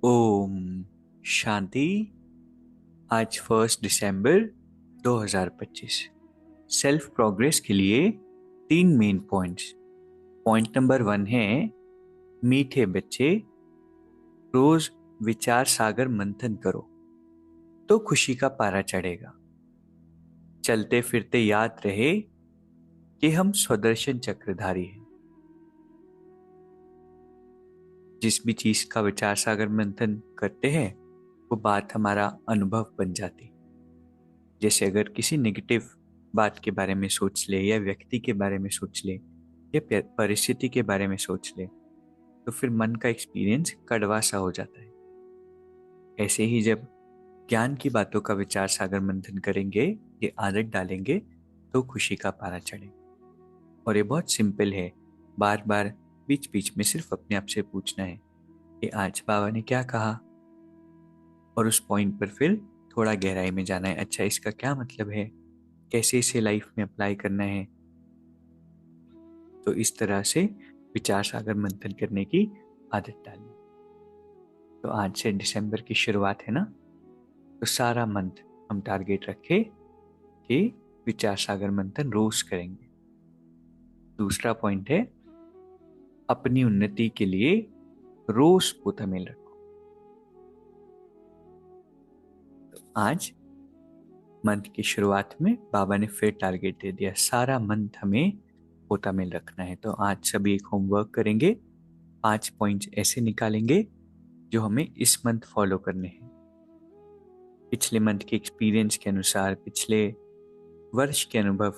ओम शांति। आज 1 दिसंबर 2025। Self progress के लिए 3 मेन पॉइंट्स। पॉइंट नंबर 1 है, मीठे बच्चे रोज विचार सागर मंथन करो तो खुशी का पारा चढ़ेगा। चलते फिरते याद रहे कि हम स्वदर्शन चक्रधारी हैं। जिस भी चीज का विचार सागर मंथन करते हैं वो बात हमारा अनुभव बन जाती। जैसे अगर किसी नेगेटिव बात के बारे में सोच ले या व्यक्ति के बारे में सोच ले या परिस्थिति के बारे में सोच ले तो फिर मन का एक्सपीरियंस कड़वा सा हो जाता है। ऐसे ही जब ज्ञान की बातों का विचार सागर मंथन करेंगे, ये आदत डालेंगे तो खुशी का पारा चढ़ेगा। और ये बहुत सिंपल है। बार बार बीच बीच में सिर्फ अपने आप से पूछना है कि आज बाबा ने क्या कहा, और उस पॉइंट पर फिर थोड़ा गहराई में जाना है। अच्छा, इसका क्या मतलब है, कैसे इसे लाइफ में अप्लाई करना है। तो इस तरह से विचार सागर मंथन करने की आदत डालनी। तो आज से दिसंबर की शुरुआत है ना, तो सारा मंथ हम टारगेट रखें कि विचार सागर मंथन रोज करेंगे। दूसरा पॉइंट है, अपनी उन्नति के लिए रोज पोथा मेल रखो। तो आज मंथ की शुरुआत में बाबा ने फिर टारगेट दे दिया, सारा मंथ हमें पोथा मेल रखना है। तो आज सभी एक होमवर्क करेंगे, 5 पॉइंट ऐसे निकालेंगे जो हमें इस मंथ फॉलो करने हैं। पिछले मंथ के एक्सपीरियंस के अनुसार, पिछले वर्ष के अनुभव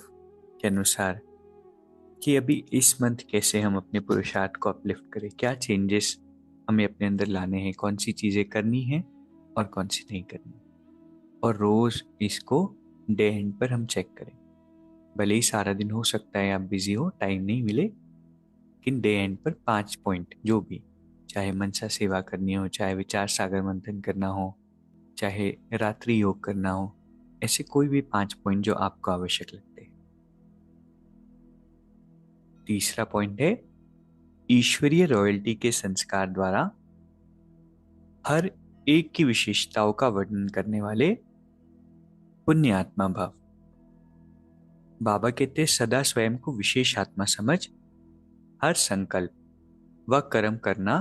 के अनुसार, कि अभी इस मंथ कैसे हम अपने पुरुषार्थ को अपलिफ्ट करें, क्या चेंजेस हमें अपने अंदर लाने हैं, कौन सी चीजें करनी है और कौन सी नहीं करनी। और रोज इसको डे एंड पर हम चेक करें। भले ही सारा दिन हो सकता है आप बिजी हो, टाइम नहीं मिले, लेकिन डे एंड पर 5 पॉइंट जो भी, चाहे मनसा सेवा करनी हो, चाहे विचार सागर मंथन करना हो, चाहे रात्रि योग करना हो, ऐसे कोई भी 5 पॉइंट जो आपको आवश्यक लगते हैं। तीसरा पॉइंट है, ईश्वरीय रॉयल्टी के संस्कार द्वारा हर एक की विशेषताओं का वर्णन करने वाले पुण्य आत्मा भाव। बाबा कहते सदा स्वयं को विशेष आत्मा समझ हर संकल्प व कर्म करना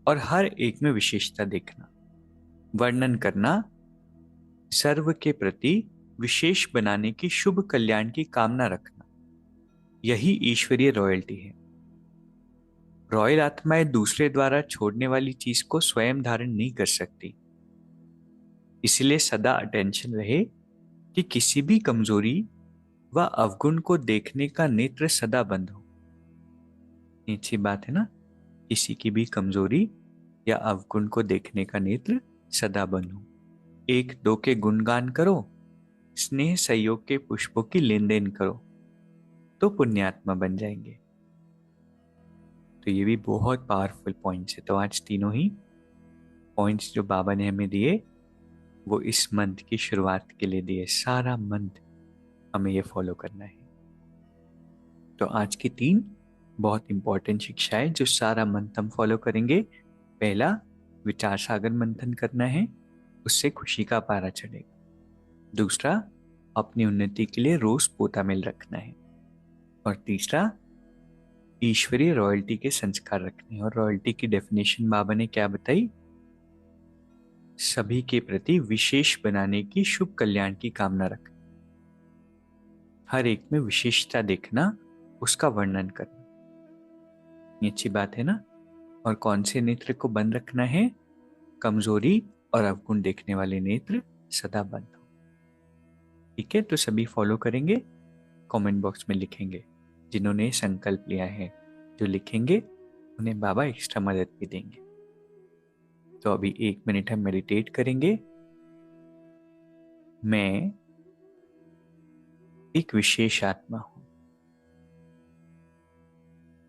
और हर एक में विशेषता देखना, वर्णन करना, सर्व के प्रति विशेष बनाने की शुभ कल्याण की कामना रखना, यही ईश्वरीय रॉयल्टी है। रॉयल आत्माएं दूसरे द्वारा छोड़ने वाली चीज को स्वयं धारण नहीं कर सकती। इसलिए सदा अटेंशन रहे कि किसी भी कमजोरी व अवगुण को देखने का नेत्र सदा बंद हो। अच्छी बात है ना, किसी की भी कमजोरी या अवगुण को देखने का नेत्र सदा बंद हो। एक दो के गुणगान करो, स्नेह सहयोग के पुष्पों की लेन देन करो, तो पुण्यात्मा बन जाएंगे। तो ये भी बहुत पावरफुल पॉइंट्स है। तो आज तीनों ही पॉइंट्स जो बाबा ने हमें दिए वो इस मंथ की शुरुआत के लिए दिए। सारा मंथ हमें ये फॉलो करना है। तो आज की 3 बहुत इंपॉर्टेंट शिक्षाएं जो सारा मंथ हम फॉलो करेंगे। पहला, विचार सागर मंथन करना है, उससे खुशी का पारा चढ़ेगा। दूसरा, अपनी उन्नति के लिए रोज पोता मेल रखना है। और तीसरा, ईश्वरीय रॉयल्टी के संस्कार रखने हैं। और रॉयल्टी की डेफिनेशन बाबा ने क्या बताई, सभी के प्रति विशेष बनाने की शुभ कल्याण की कामना रखना, हर एक में विशेषता देखना, उसका वर्णन करना। ये अच्छी बात है ना। और कौन से नेत्र को बंद रखना है, कमजोरी और अवगुण देखने वाले नेत्र सदा बंद हो। ठीक है, तो सभी फॉलो करेंगे, कमेंट बॉक्स में लिखेंगे। जिन्होंने संकल्प लिया है, जो लिखेंगे उन्हें बाबा एक्स्ट्रा मदद भी देंगे। तो अभी 1 मिनट हम मेडिटेट करेंगे। मैं एक विशेष आत्मा हूं,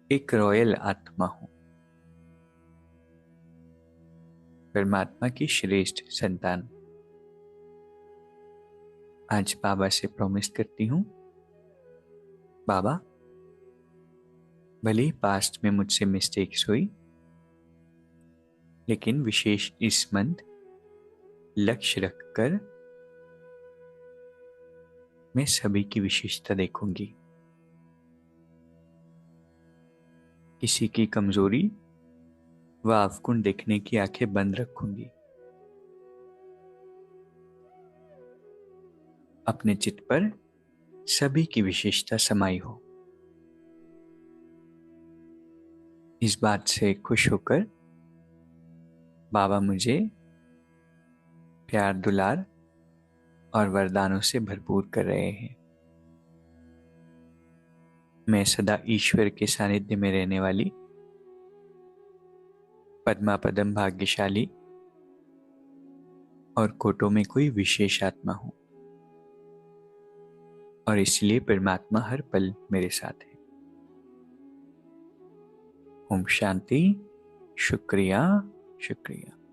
एक रॉयल आत्मा हूं, परमात्मा की श्रेष्ठ संतान। आज बाबा से प्रॉमिस करती हूं, बाबा भले ही पास्ट में मुझसे मिस्टेक्स हुई, लेकिन विशेष इस्मत लक्ष्य रखकर मैं सभी की विशेषता देखूंगी। किसी की कमजोरी व अवगुण देखने की आंखें बंद रखूंगी। अपने चित्त पर सभी की विशेषता समाई हो। इस बात से खुश होकर बाबा मुझे प्यार, दुलार और वरदानों से भरपूर कर रहे हैं। मैं सदा ईश्वर के सानिध्य में रहने वाली पद्मा पदम भाग्यशाली और कोटों में कोई विशेष आत्मा हूं, और इसलिए परमात्मा हर पल मेरे साथ है। ओम शांति। शुक्रिया, शुक्रिया।